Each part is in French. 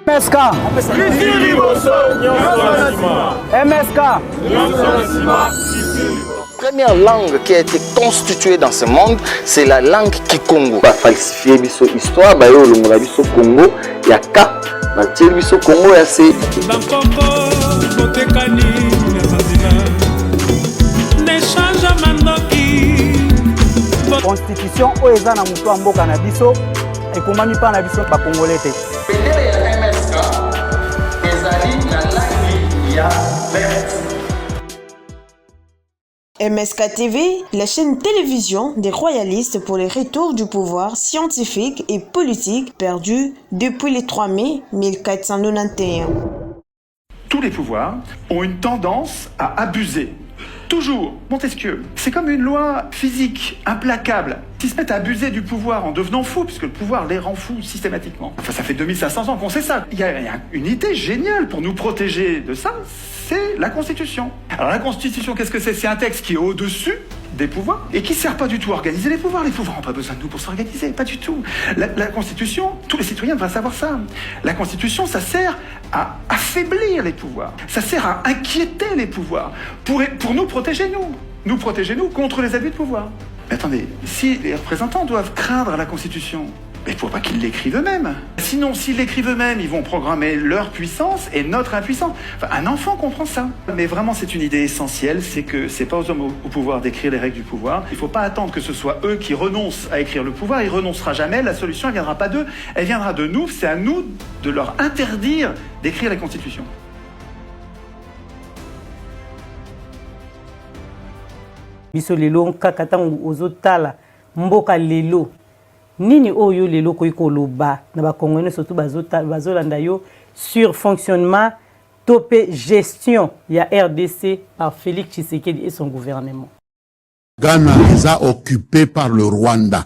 MSK. MSK. Première langue qui a été constituée dans ce monde, c'est la langue Kikongo. Ba falsifier biso histoire, ba yo longola biso Congo, ya ka, ba tier biso Congo ya se. Constitution oeza na mutu mboka na biso ekomami pa na biso ba congolais te. Bendele ya MSK ezali na langue ya verte. MSK TV, la chaîne télévision des royalistes pour le retour du pouvoir scientifique et politique perdu depuis le 3 mai 1491. Tous les pouvoirs ont une tendance à abuser. Toujours, Montesquieu. C'est comme une loi physique, implacable. Ils se mettent à abuser du pouvoir en devenant fous, puisque le pouvoir les rend fous systématiquement. Enfin, ça fait 2500 ans qu'on sait ça. Il y a une idée géniale pour nous protéger de ça, c'est la Constitution. Alors la Constitution, qu'est-ce que c'est? C'est un texte qui est au-dessus des pouvoirs et qui ne sert pas du tout à organiser les pouvoirs. Les pouvoirs n'ont pas besoin de nous pour s'organiser, pas du tout. La Constitution, tous les citoyens devraient savoir ça. La Constitution, ça sert à affaiblir les pouvoirs. Ça sert à inquiéter les pouvoirs pour nous protéger, nous protéger, nous, contre les abus de pouvoir. Mais attendez, si les représentants doivent craindre la Constitution, mais il ne faut pas qu'ils l'écrivent eux-mêmes. Sinon, s'ils l'écrivent eux-mêmes, ils vont programmer leur puissance et notre impuissance. Enfin, un enfant comprend ça. Mais vraiment, c'est une idée essentielle, c'est que c'est pas aux hommes au pouvoir d'écrire les règles du pouvoir. Il ne faut pas attendre que ce soit eux qui renoncent à écrire le pouvoir. Ils renoncera jamais. La solution, elle viendra pas d'eux. Elle viendra de nous. C'est à nous de leur interdire d'écrire la Constitution. Biso lelo kakata ozotala mboka lelo nini oyo lelo koiko loba na ba congolais surtout bazolanda yo sur fonctionnement topé gestion ya RDC par Félix Tshisekedi et son gouvernement. Ghana est occupé par le Rwanda.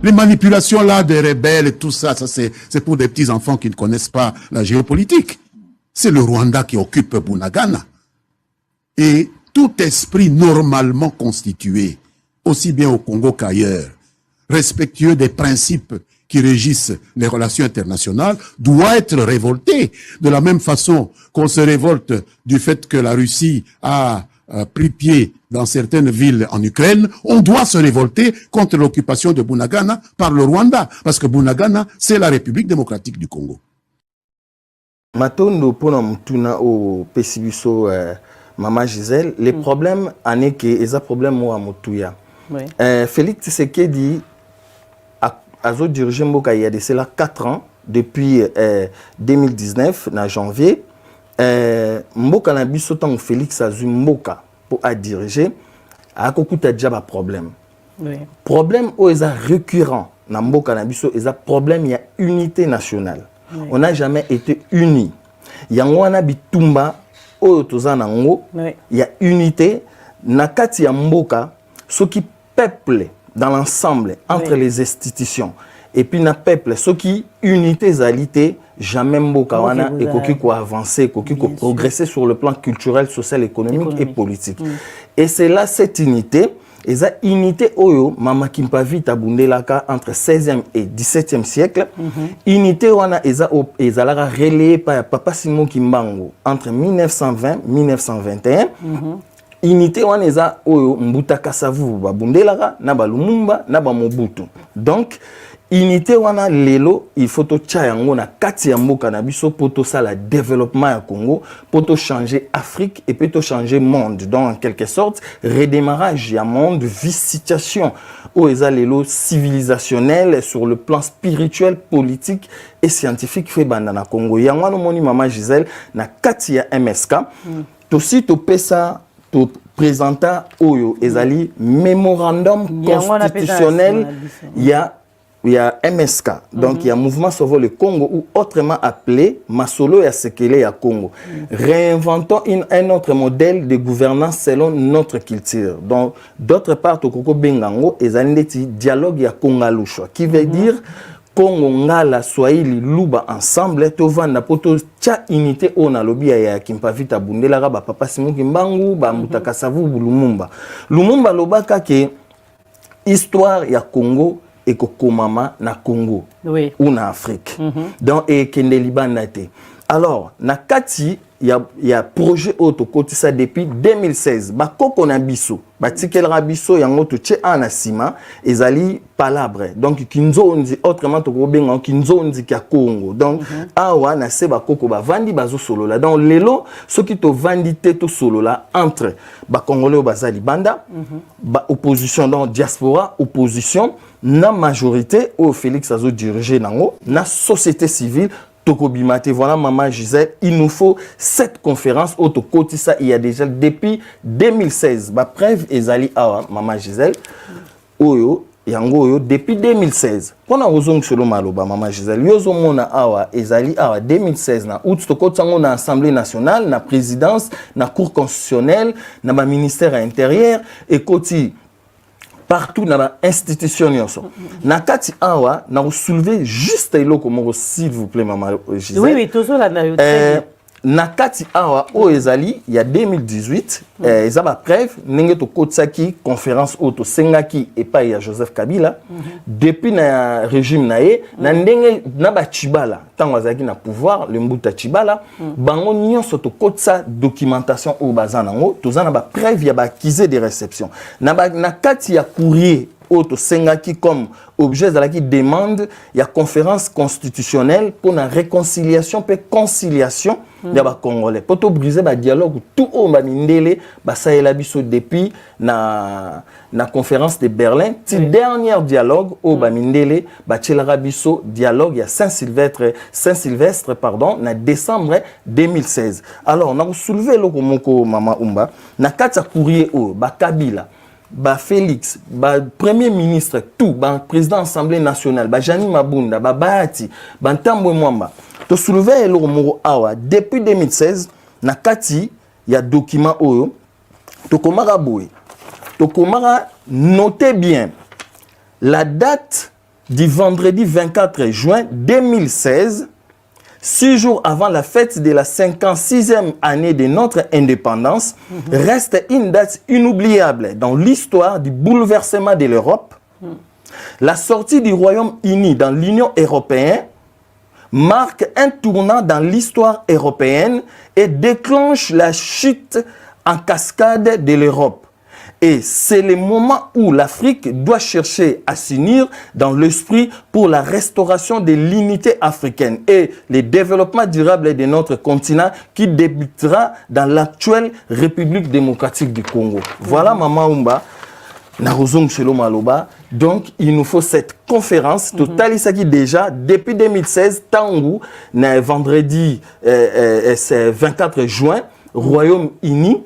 Les manipulations là des rebelles et tout ça, c'est pour des petits enfants qui ne connaissent pas la géopolitique. C'est le Rwanda qui occupe Bunagana. Et tout esprit normalement constitué, aussi bien au Congo qu'ailleurs, respectueux des principes qui régissent les relations internationales, doit être révolté. De la même façon qu'on se révolte du fait que la Russie a pris pied dans certaines villes en Ukraine, on doit se révolter contre l'occupation de Bunagana par le Rwanda, parce que Bunagana, c'est la République démocratique du Congo. Matondo pona mutuna au Pesibiso Maman Gisèle, les problèmes années que les problèmes à Moutouya. Félix Tshisekedi a dirigé Mboka il y a de cela 4 ans, depuis 2019, en janvier. Mboka na biso tant Félix a Mboka pour diriger, a kokuta déjà un problème. Problème où est récurrent na Mboka na biso, est un problème, il y a unité nationale. On n'a jamais été unis. Yangwana bitumba oyo tozana ngo, il y a unité nakati ya mboka, ce qui peuple dans l'ensemble entre les institutions et puis na peuple ce qui unité zalité jamais mboka wana et koki ko avancer, koki ko progresser sur le plan culturel, social, économique et politique. Et c'est là cette unité. Et cette unité oyo mama kimpavi tabundelaka entre 16e et 17e siècle. Unité wana ezalaka relayé par Papa Simon Kimbangu entre 1920 et 1921. Unité wana eza oyo Mbuta Kasavu babundelaka na Lumumba na Mobutu. Donc unité wana lelo il faut to yango na kati ya mboka na biso poto sala développement ya Congo poto changer Afrique et poto changer monde, donc en quelque sorte redémarrage ya monde, vie situation où eza lelo civilisationnel sur le plan spirituel, politique et scientifique fait banda na Congo. Yango no moni Maman Gisèle na kati ya MSK to si to pesa to présenta oyo ezali mémorandum constitutionnel il y a MSK, donc il y a Mouvement Sauvons le Congo, ou autrement appelé Masolo ya Sekele ya Congo. Réinventons un autre modèle de gouvernance selon notre culture. Donc, d'autre part, Tokoko Bengango, et Zaneti dialogue ya Kongalushwa, qui veut dire Congo Ngala Swahili Luba ensemble, Tovanda Poto Tcha unité on a lobby ya Kimpavita Bundela Raba Papa Simon Kimbangu, ba Mutaka Savu Lumumba. Lumumba Lobaka ke histoire ya Congo et komama na Congo ou na Afrique. Donc et kende Liban te. Alors na kati il y a projet auto côté ça depuis 2016. Ba koko na biso, ba tikelra biso yango to tche anasima ezali palabre. Donc kinzo onzi autrement to benga kinzo onzi ka Congo. Donc awa na se ba koko ba vandi bazo solo là. Donc lelo soki to vandi te to solo là entre ba congolais bazali banda, ba opposition donc diaspora, opposition na majorité au Félix azo diriger nango, na société civile. Voilà, maman Gisèle, il nous faut cette conférence ça il y a déjà depuis 2016. Ma preuve ezali awa maman Gisèle oyo yango oyo depuis 2016. Pona ozong solo maloba maman Gisèle yozo mona awa ezali awa 2016 na août tokotango na assemblée nationale na présidence na cour constitutionnelle na ba ministère intérieur et koti partout dans l'institution. Na kati awa, na soulever juste eloko moko s'il vous plaît maman Gisèle. Oui, toujours là na kati awa o ezali il y a 2018 ezaba preuve nenge to kotsaki conférence auto sengaki et pas ya Joseph Kabila depuis na régime nae na ndenge na ba Chibala tango azaki na pouvoir le mbuta Chibala bango nyonso to kotsa documentation o bazana ngo tozana ba preuve ya ba accusé de réception na kati ya courrier auto sengaki comme objet de la qui demande il y a conférence constitutionnelle pour la réconciliation et conciliation des Congolais pour tout briser le dialogue tout au Bandindele ça est la biso depuis na conférence de Berlin dernier dialogue au Bandindele tchelara biso dialogue il y a Saint-Sylvestre pardon na décembre 2016 alors on a soulevé le komoko mama umba na kata courrier au Kabila ba Félix, ba premier ministre, tout, ba président assemblée nationale, ba Jani Mabunda, ba Bahati, ba Ntambwe Mwamba. To soulever le moro awa depuis 2016 na kati ya document oyo to komara boye. To komara notez bien la date du vendredi 24 juin 2016. 6 jours avant la fête de la 56e année de notre indépendance, reste une date inoubliable dans l'histoire du bouleversement de l'Europe. La sortie du Royaume-Uni dans l'Union européenne marque un tournant dans l'histoire européenne et déclenche la chute en cascade de l'Europe. Et c'est le moment où l'Afrique doit chercher à s'unir dans l'esprit pour la restauration de l'unité africaine et le développement durable de notre continent qui débutera dans l'actuelle République démocratique du Congo. Voilà Maman Umba, Narozong Chelo Maloba. Donc il nous faut cette conférence totale qui déjà depuis 2016, Tangu, vendredi 24 juin, Royaume-Uni.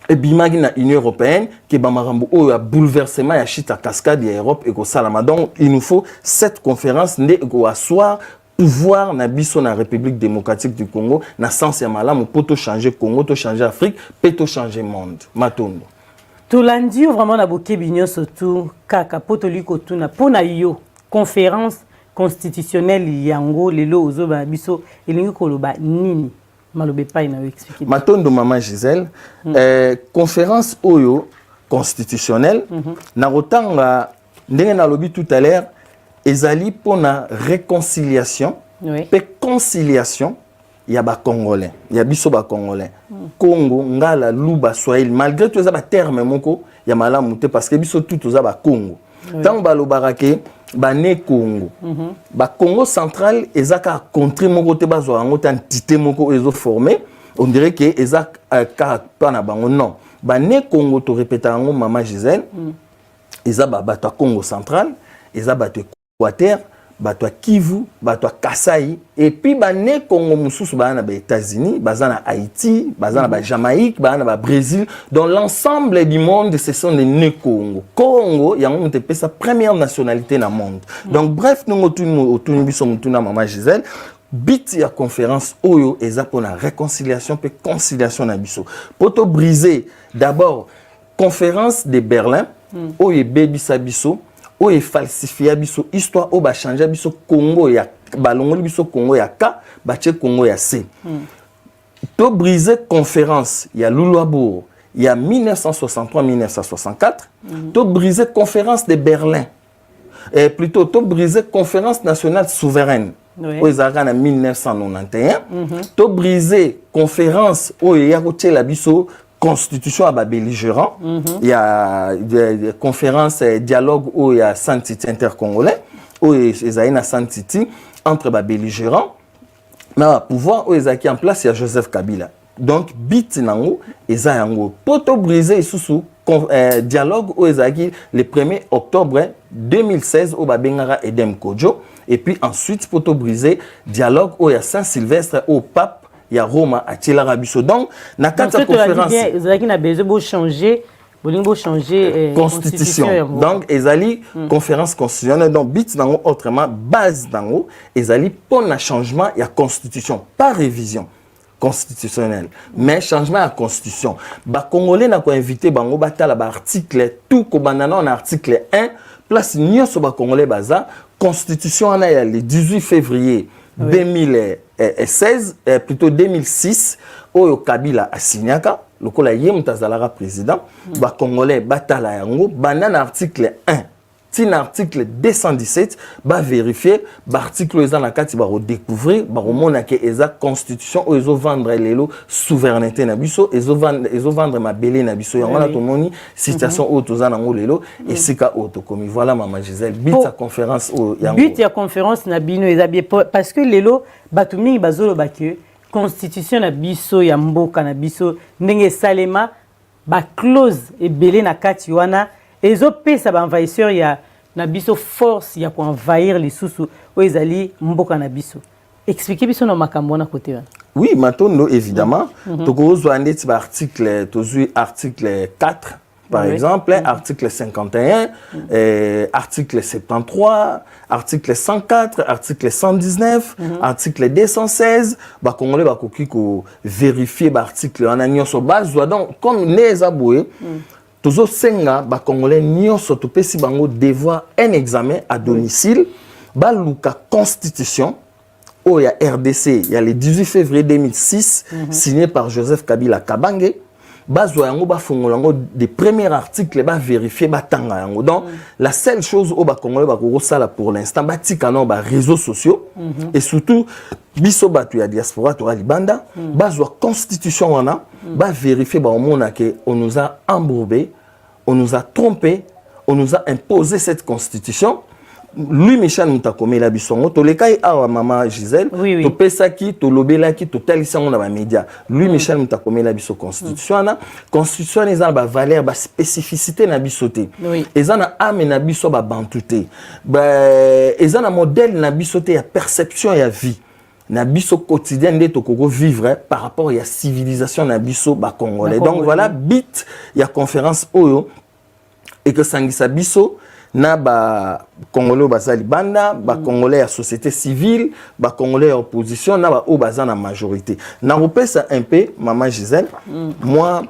Et bimagi na Union européenne qui bamarambo a bouleversement ya chita cascade ya Europe et ko salama. Donc il nous faut cette conférence ne ko asseoir pouvoir na biso na République démocratique du Congo na sens ya malamu poto changer Congo, to changer Afrique, poto changer monde. Matondo. To landi vraiment na boke binyo surtout kaka poto liko tuna pona yo conférence constitutionnelle yango lelo ozoba biso elingi koloba nini. Matondo Maman Gisèle, conférence oyo constitutionnelle, na rotanga ndenge na lobi tout à l'heure, ezali pour la réconciliation, pe conciliation, ya ba Congolais, ya biso ba Congolais. Congo, ngala, luba, swahili, malgré tout ça ba terme moko, ya malamu te parce que biso tout ça ba Congo. Tant ba lo barake Bané Congo. Ba Congo central, ezaka contre moko te bazo ango entité moko ezo formé. On dirait que ezak pas na bango non. Bané Congo to répéta ango Maman Gisèle. Ezaba bato Congo central, ezaba bato Équateur, bato Kivu, bato Kasai et puis bané Congo mususu bana ba États-Unis, bazana Haïti, bazana ba Jamaïque, bazana ba Brésil, dans l'ensemble du monde ce sont des né Congo. Congo yango mtepe sa première nationalité na monde. Donc bref nous autour biso mutuna Maman Gisèle bit ya conférence oyo eza pour la réconciliation et conciliation na biso. Poto briser d'abord conférence de Berlin oyo bebisa biso oyo falsifier biso histoire o ba changer biso Congo ya balongoli biso Congo ya ka bache Congo ya C. To briser conférence ya Luluabourg il y a 1963-1964 to briser conférence de Berlin plutôt to briser conférence nationale souveraine au ezaka en 1991 to briser conférence au yakotie la biso constitution à belligérant il y a des conférences dialogue où il y a Saint-Titi intercongolais où ezali na Saint-Titi entre belligérants mais pouvoir où ezaki en place il y a Joseph Kabila. Donc, bit nango, eza yango. Poto brisé sous dialogue au ezaki le 1er octobre 2016 au Babengara Edem Kodjo. Et puis ensuite, poto brisé dialogue au Saint-Sylvestre au pape, il y a Roma à Tchilarabiso. Donc, na quatre conférences. Ezaki na besoin de changer. Constitution. Donc, ezali conférence constitutionnelle. Donc, bit nango autrement base nango, ezali pour un changement, il y a constitution, pas révision constitutionnelle, mais changement à la constitution. Ba Congolais n'a pas invité bango batala ba article tout ko banana en article 1 place nyoso ba Congolais baza constitution en a le 18 février 2016 plutôt 2006 oyo Kabila asignaka lokola ye mutazalara président ba Congolais batala yango banana article 1 tin article 217 ba vérifier ba article eza na kati ba redécouvrir ba remona ke eza constitution o ezo vendre lelo souveraineté na biso ezo vendre mabele na biso yango na tomoni situation o tozana ngo lelo et sika o to komi voilà maman Gisèle bit sa conférence o yango bit ya conférence na bino eza bien parce que lelo batumi bazolo ba ke constitution na biso ya mboka na biso ndenge salema ba clause ebele na kati wana ezo pesa ba envahisseur ya na biso force ya ko envahir les sous o ezali mboka na biso expliquer biso na makambo na côté wana. Oui, maintenant évidemment tokozwa ndeti ba article tozui article 4 par exemple, article 51, article 73, article 104, article 119, article 216, bah Congolais bah ko vérifier bah article en agnon sur base donc comme les aboués toujours senga ba Congolais nyonso to pesi bango devoir un examen à domicile ba luka constitution oh il y a RDC il y a le 18 février 2006 signé par Joseph Kabila Kabange bazwa yango ba fongolango des premiers articles ba vérifier ba tanga yango donc la seule chose au ba Congolais ba ko sala pour l'instant ba tikano ba réseaux sociaux et surtout biso batu ya diaspora to libanda bazwa constitution wana ba vérifier ba omona que on nous a embourbé on nous a trompé on nous a imposé cette constitution. Lui Michel Moutakome la bisongo to le kai awa maman Gisèle to pesaki to lobelaki to talisango na ba média lui Michel Moutakome la biso constitution na constitution eza ba valeur ba spécificité na bisoté eza na ame na biso ba bantuté ba eza na modèle na bisoté ya perception ya vie na biso quotidien de to koko vivre par rapport ya civilisation na biso ba congolais donc voilà bit ya conférence oyo et que sangisa biso na ba Congolais bazali banda ba Congolais à société civile ba Congolais opposition na ba obaza na majorité na repesa un peu maman Gisèle moi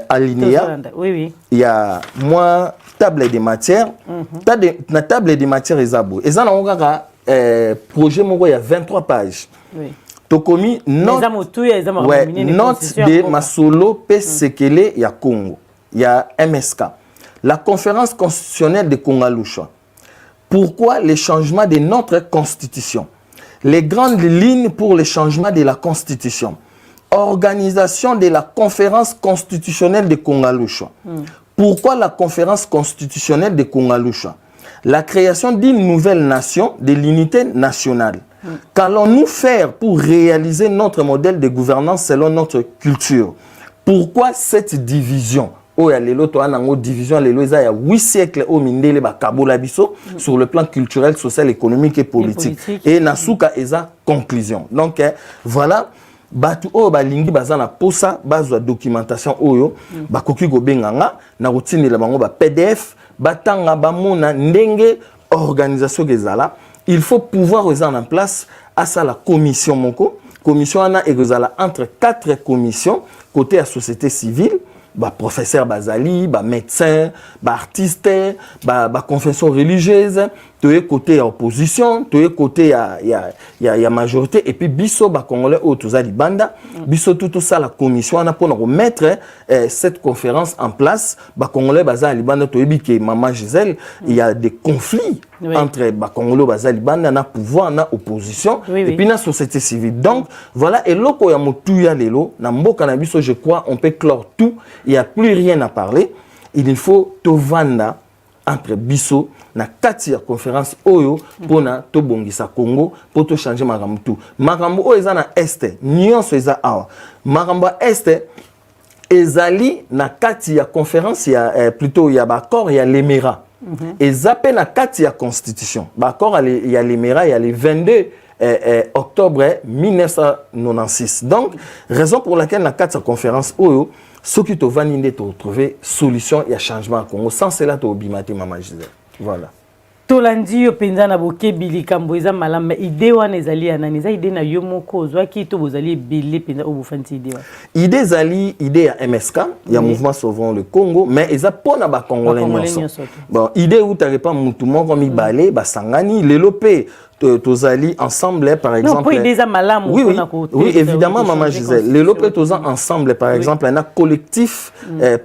alinéa il y a moi table de matière na table de matière ezabo ezana ngaka projet moko ya 23 pages tokomi note de masolo pe sekele ya Congo ya MSK. La conférence constitutionnelle de Kongalusha. Pourquoi les changements de notre constitution? Les grandes lignes pour le changement de la constitution. Organisation de la conférence constitutionnelle de Kongalusha. Pourquoi la conférence constitutionnelle de Kongalusha? La création d'une nouvelle nation, de l'unité nationale. Qu'allons-nous faire pour réaliser notre modèle de gouvernance selon notre culture? Pourquoi cette division? Oh, ya lelo to anango division lelo eza ya 8 siècles au mindele ba kabola biso sur le plan culturel, social, économique et politique. Et nasuka eza conclusion. Donc voilà batu o ba lingi bazana posa bazwa documentation oyo ba koki go benganga na routine la bango ba PDF batanga ba mona ndenge organisation gezala. Il faut pouvoir aux en place à ça la commission moko commission ana ezala entre 4 commissions côté la société civile. Bah professeur Bazali, bah médecin, bah artiste, bah confession religieuse, tu es côté opposition, tu es côté ya majorité, et puis biso ba Congolais au tous libanda, biso tout ça la commission on a pour remettre cette conférence en place, ba Congolais baza libanda to ebi que maman Gisèle, il y a des conflits entre ba Congolais baza libanda na pouvoir na opposition et puis na société civile. Donc voilà, et loko ya motu ya lelo na mboka na biso, je crois on peut clore tout, il y a plus rien à parler. Il faut to vanda entre biso na kati ya conférence oyo pona to bongisa Congo pour to changer makambo tout. Makambo o eza na este nyonso eza awa. Makambo este ezali na kati ya conférence ya plutôt ya bakor ya Lemera. Ezape na kati ya constitution. Bakor ya Lemera ya le 22 octobre 1996. Donc raison pour laquelle na kati ya conférence oyo ce qui te va n'inde te retrouver solution et changement à Congo. Sans cela, tu as obimate Maman Gisèle. Voilà. Tolandi yo penza na boke bilikambo eza malamba ide wana ezali anani za ide na yo moko zwa ki to bozali belé penza obufanti ide wana ide zali ide ya MSK ya mouvement sauvons le Congo mais eza pona ba congolais nyonso bon ide ou t'avais pas mutu moko mi balé ba sangani lelo pe tozali ensemble par exemple oui évidemment Maman Gisèle lelo pe tozali ensemble par exemple un collectif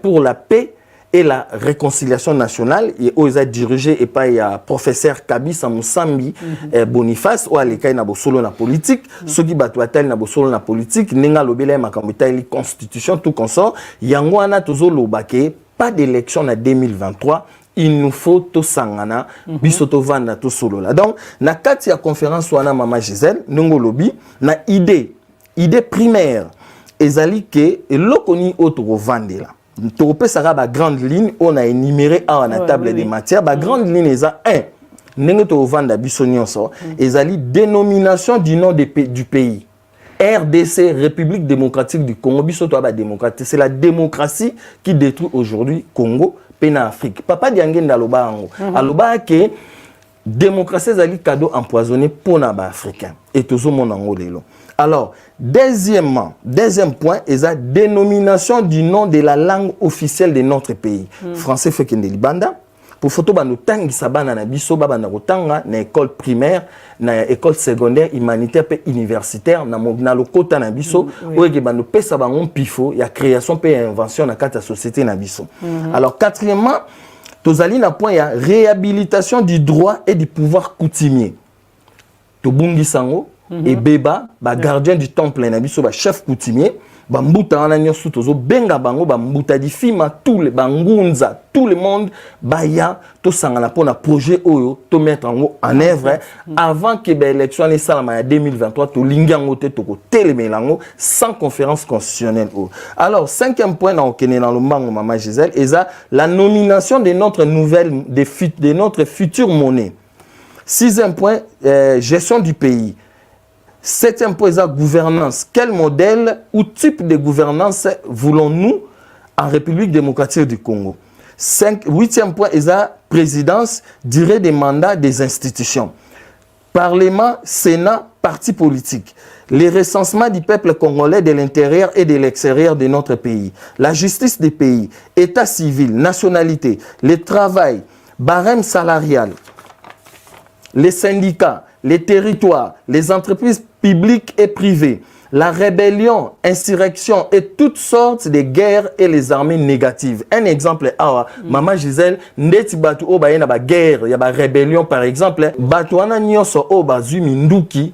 pour la paix et la réconciliation nationale et aux a dirigé et pas il y a professeur Kabisa Moussambi Boniface ou alekai na bosolo na politique ceux qui batouatel na bosolo na politique nenga lobela makamita li constitution tout consort yango ana tozo lobake pas d'élection en 2023 il nous faut to sangana bisoto vanda to solo là donc na kati ya conférence wana Maman Gisèle ndongo lobi na idée primaire ezali ke elokoni auto vandela Topé sera la grande ligne, on a énuméré à la table des matières. La grande ligne est à 1. N'est-ce pas vendre bisognon ça? Ezali dénomination du nom du pays. RDC, République démocratique du Congo. Bisoto ba démocratie. C'est la démocratie qui détruit aujourd'hui Congo, Pena Afrique. Papa Diangen d'Aloba Ango. Aloba que démocratie ezali cadeau empoisonné pour les Africains. Et tout le monde en lelo. Alors, deuxième point, est la dénomination du nom de la langue officielle de notre pays. Français fait que libanda. Pour photo bano tangi sabana na biso baba na rotanga na école primaire, na école secondaire, humanitaire pe universitaire na lokota na biso oye bano pesa bango pifo ya création pe invention na kata société na biso. Alors quatrièmement, tozali na point ya réhabilitation du droit et du pouvoir coutumier. To bungi sango et beba ba gardien du temple na biso ba chef coutumier ba mbuta wana nyoso tozo benga bango ba mbuta di fima tous les bangunza tout le monde ba ya to sangana pona projet oyo to mettre en œuvre avant que ba élection les salama ya 2023 to lingango te to ko telemelango sans conférence constitutionnelle. Alors cinquième point dans le mbango Maman Gisèle est la nomination de notre de notre future monnaie. Sixième point, gestion du pays. Septième point, la gouvernance. Quel modèle ou type de gouvernance voulons-nous en République démocratique du Congo? Huitième point, la présidence, durée des mandats des institutions. Parlement, Sénat, partis politiques. Les recensements du peuple congolais de l'intérieur et de l'extérieur de notre pays. La justice des pays, état civil, nationalité, le travail, barème salarial, les syndicats, les territoires, les entreprises publiques et privées, la rébellion, insurrection et toutes sortes de guerres et les armées négatives. Un exemple, Maman Gisèle, ndeti batu o bayena ba guerre, ya ba rébellion par exemple, batu wana nyonso o bazumi nduki,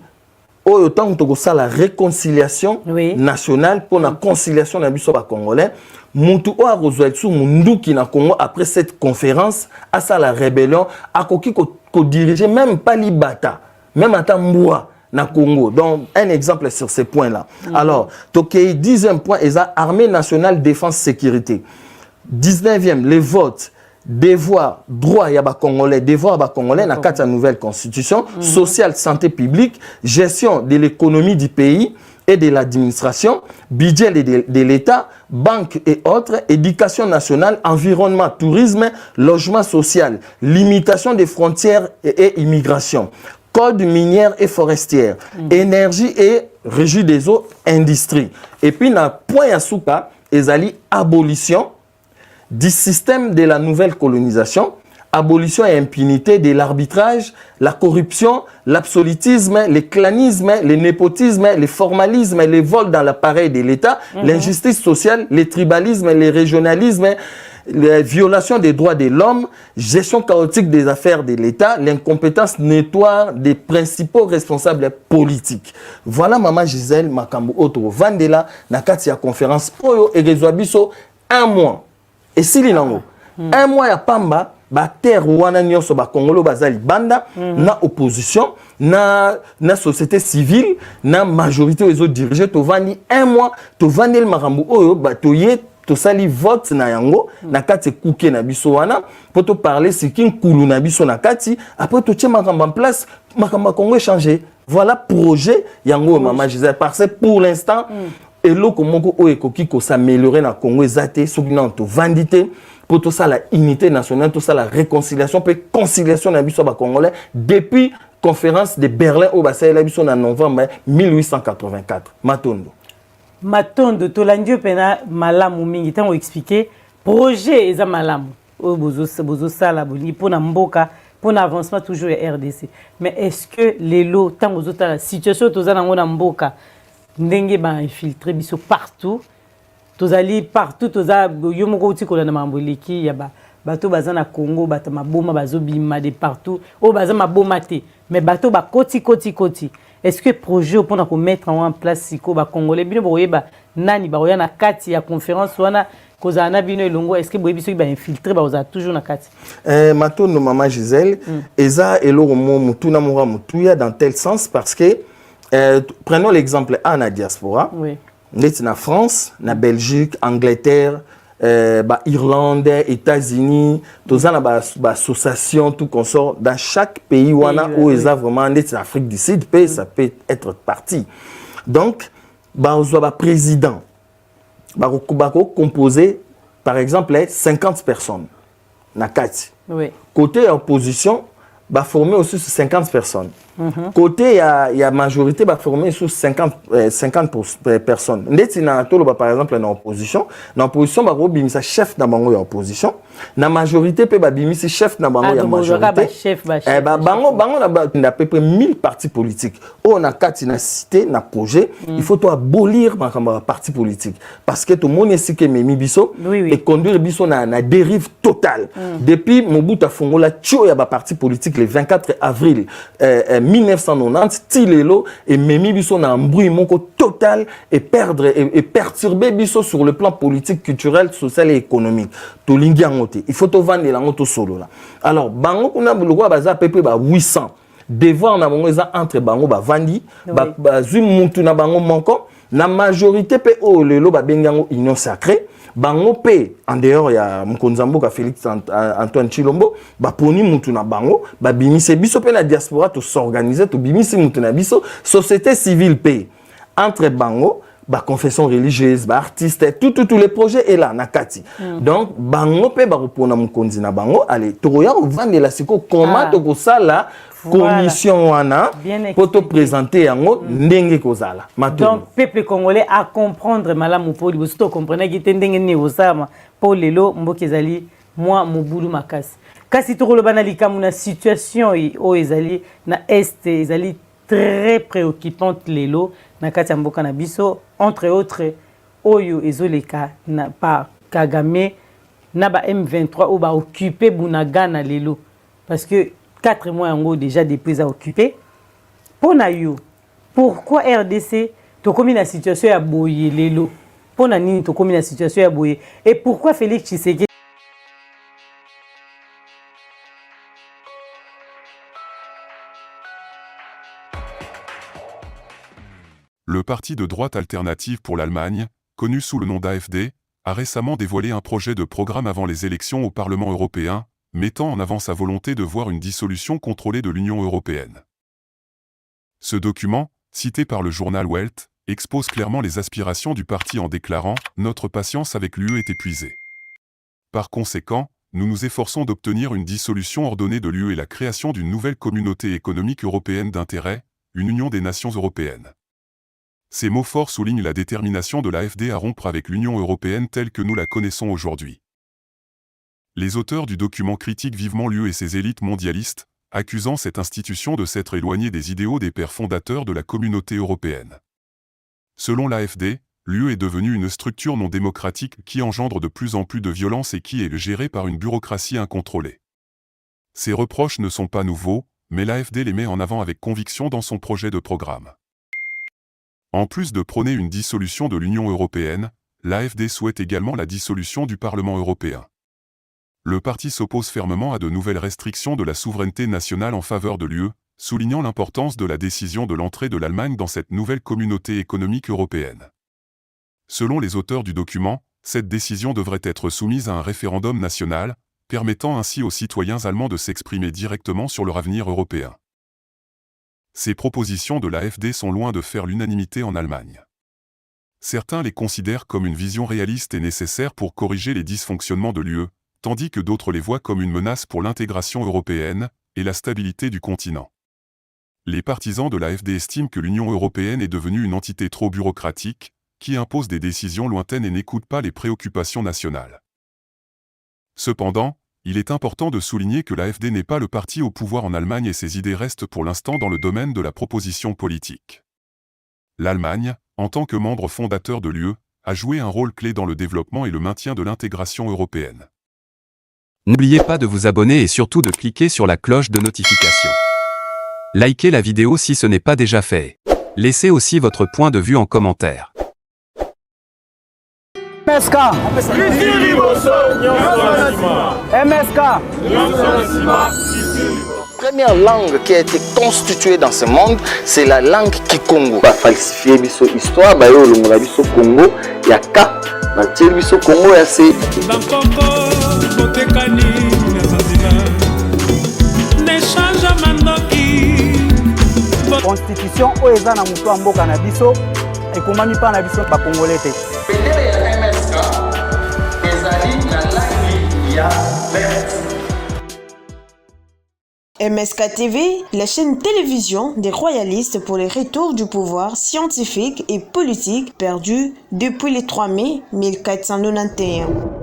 o yotango toko sa la réconciliation nationale pour la conciliation na biso ba congolais. Mutu o arozwetsu munduki na Congo après cette conférence, à ça la rébellion, a koki ko diriger même pas Libata, même à Tamboua na Congo. Donc un exemple sur ces points-là. Alors, Tokei 10e point est la armée nationale défense sécurité. 19e les votes, devoir, droit yaba congolais, devoir yaba congolais na kata nouvelle constitution, sociale, santé publique, gestion de l'économie du pays et de l'administration, budget de l'État, banque et autres, éducation nationale, environnement, tourisme, logement social, limitation des frontières et immigration, code minière et forestière, énergie et régie des eaux, industrie. Et puis, na point yasuka, ezali abolition du système de la nouvelle colonisation, abolition et impunité de l'arbitrage, la corruption, l'absolutisme, le clanisme, le népotisme, le formalisme, les vols dans l'appareil de l'État, l'injustice sociale, le tribalisme, le régionalisme, les violations des droits de l'homme, gestion chaotique des affaires de l'État, l'incompétence notoire des principaux responsables politiques. Voilà Maman Gisèle Makambo Otto Vandela na kati ya conférence oyo egezwa biso un mois. Et si linango un mois ya pamba ba terre wana nyonso ba Congolo bazali banda na opposition na société civile na majorité aux autres dirigeants to vandi un mois to vandel makambo oyo ba toye to sali vote na yango na kati kuke na biso wana pour te parler ce qui nkulu na biso na kati après to tient makambo en place makambo Congo changer. Voilà projet yango Maman Gisèle parce que pour l'instant et lo komoko o ekoki ko s'améliorer na Congo ezate soki na to vandité pour tout ça la unité nationale, tout ça la réconciliation, puis conciliation na biso ba Congolais depuis conférence de Berlin au Basel la biso en novembre 1884. Matondo tolandio pena malamu mingi tango expliquer projet eza malamu o bozo sala boni pona mboka pona avancement toujours ya RDC. Mais est-ce que les lots tango zota la situation tozana ngona mboka ndenge ba infiltrer biso partout tozali partout toza yomoko utikola na mamboleki ya bato baza na Congo bato maboma bazobima de partout o baza maboma te mais bato ba koti est-ce que projet pour ko mettre en place siko ba congolais bino boyeba nani ba na kati ya conférence wana kozana bino elongo est-ce que boyebiso ba infiltrer ba oza toujours na kati matondo Maman Gisèle eza eloro mo mutu na mora mutuya dans tel sens parce que prenons l'exemple à la diaspora. Oui. Na France, na Belgique, Angleterre, Irlande, États-Unis, tout ça na association tout consort dans chaque pays où on a où ils ont vraiment l'Afrique du Sud, ça peut être parti. Donc, président, composé par exemple 50 personnes na kati. Oui. Côté opposition, former aussi 50 personnes. Côté il y a majorité formé sous 50 personnes. Ndeti na tolo par exemple en opposition ba bimisa chef na bango ya opposition. Na majorité pe ba bimisa chef na bango ya majorité. Bango na à peu près 1000 partis politiques. On a kati na cité na projet, il faut to abolir ma parti politique parce que tout le monde sait que memi biso et conduire biso na dérive totale. Depuis Mobutu Fongola tio ya ba parti politique le 24 avril 1990, Tilelo et Memi Bisso na embrouille moko total et perdre et perturber Bisso sur le plan politique, culturel, social et économique. Tolingi angote. Il faut to vendre l'angoto solo là. Alors, bango kuna buloko baza pepe ba 800. Devoir na bango eza entre bango ba vandi, ba zu muntu na bango monko, na majorité pe o lelo ba bengango union sacrée. Bango pe en dehors ya Mkonzambo ka Félix Antoine Chilombo ba poni mutu na bango ba bimise biso pe na diaspora to s'organiser to bimise mutu na biso société civile pe entre bango ba confession religieuse ba artiste tous les projets est là na kati. Donc bango pe ba repona Mkonzi na bango allez to ya vendre la siko comment to ko sala commission wana pour te présenter yango ndenge kozala. Donc peuple congolais à comprendre malamu poli vous to comprenez que ndenge ni osama pour lelo mboki ezali moi mobulu makasi. Kasi to koloba na likamu na situation o ezali na est ezali très préoccupante lelo na kati mboka na biso entre autres oyo ezoleka na pa Kagame na ba M23 ou ba occuper Bunagana lelo parce que 4 mois en gros déjà depuis à occuper. Pour Nayo, pourquoi RDC to comme la situation à boyer les lots? Pour Nani to comme la situation à boyer. Et pourquoi Félix Tshisekedi? Le parti de droite alternative pour l'Allemagne, connu sous le nom d'AfD, a récemment dévoilé un projet de programme avant les élections au Parlement européen, mettant en avant sa volonté de voir une dissolution contrôlée de l'Union européenne. Ce document, cité par le journal Welt, expose clairement les aspirations du parti en déclarant « Notre patience avec l'UE est épuisée ». Par conséquent, nous nous efforçons d'obtenir une dissolution ordonnée de l'UE et la création d'une nouvelle communauté économique européenne d'intérêt, une union des nations européennes. Ces mots forts soulignent la détermination de l'AfD à rompre avec l'Union européenne telle que nous la connaissons aujourd'hui. Les auteurs du document critiquent vivement l'UE et ses élites mondialistes, accusant cette institution de s'être éloignée des idéaux des pères fondateurs de la communauté européenne. Selon l'AfD, l'UE est devenue une structure non démocratique qui engendre de plus en plus de violence et qui est gérée par une bureaucratie incontrôlée. Ces reproches ne sont pas nouveaux, mais l'AfD les met en avant avec conviction dans son projet de programme. En plus de prôner une dissolution de l'Union européenne, l'AfD souhaite également la dissolution du Parlement européen. Le parti s'oppose fermement à de nouvelles restrictions de la souveraineté nationale en faveur de l'UE, soulignant l'importance de la décision de l'entrée de l'Allemagne dans cette nouvelle communauté économique européenne. Selon les auteurs du document, cette décision devrait être soumise à un référendum national, permettant ainsi aux citoyens allemands de s'exprimer directement sur leur avenir européen. Ces propositions de l'AfD sont loin de faire l'unanimité en Allemagne. Certains les considèrent comme une vision réaliste et nécessaire pour corriger les dysfonctionnements de l'UE, tandis que d'autres les voient comme une menace pour l'intégration européenne et la stabilité du continent. Les partisans de l'AfD estiment que l'Union européenne est devenue une entité trop bureaucratique, qui impose des décisions lointaines et n'écoute pas les préoccupations nationales. Cependant, il est important de souligner que l'AfD n'est pas le parti au pouvoir en Allemagne et ses idées restent pour l'instant dans le domaine de la proposition politique. L'Allemagne, en tant que membre fondateur de l'UE, a joué un rôle clé dans le développement et le maintien de l'intégration européenne. N'oubliez pas de vous abonner et surtout de cliquer sur la cloche de notification. Likez la vidéo si ce n'est pas déjà fait. Laissez aussi votre point de vue en commentaire. MSK MSK. Première langue qui a été constituée dans ce monde, c'est la langue Kikongo. Ba falsifier biso histoire, ba yo longola biso Congo, ya ka, ba tier biso Congo ya se. Constitution oyo eza na mutu mboka na biso ekomami pa na biso ba Congolais te. Bendele ya MSK ezali na langi ya verte. MSK TV, la chaîne télévision des royalistes pour les retours du pouvoir scientifique et politique perdu depuis le 3 mai 1491.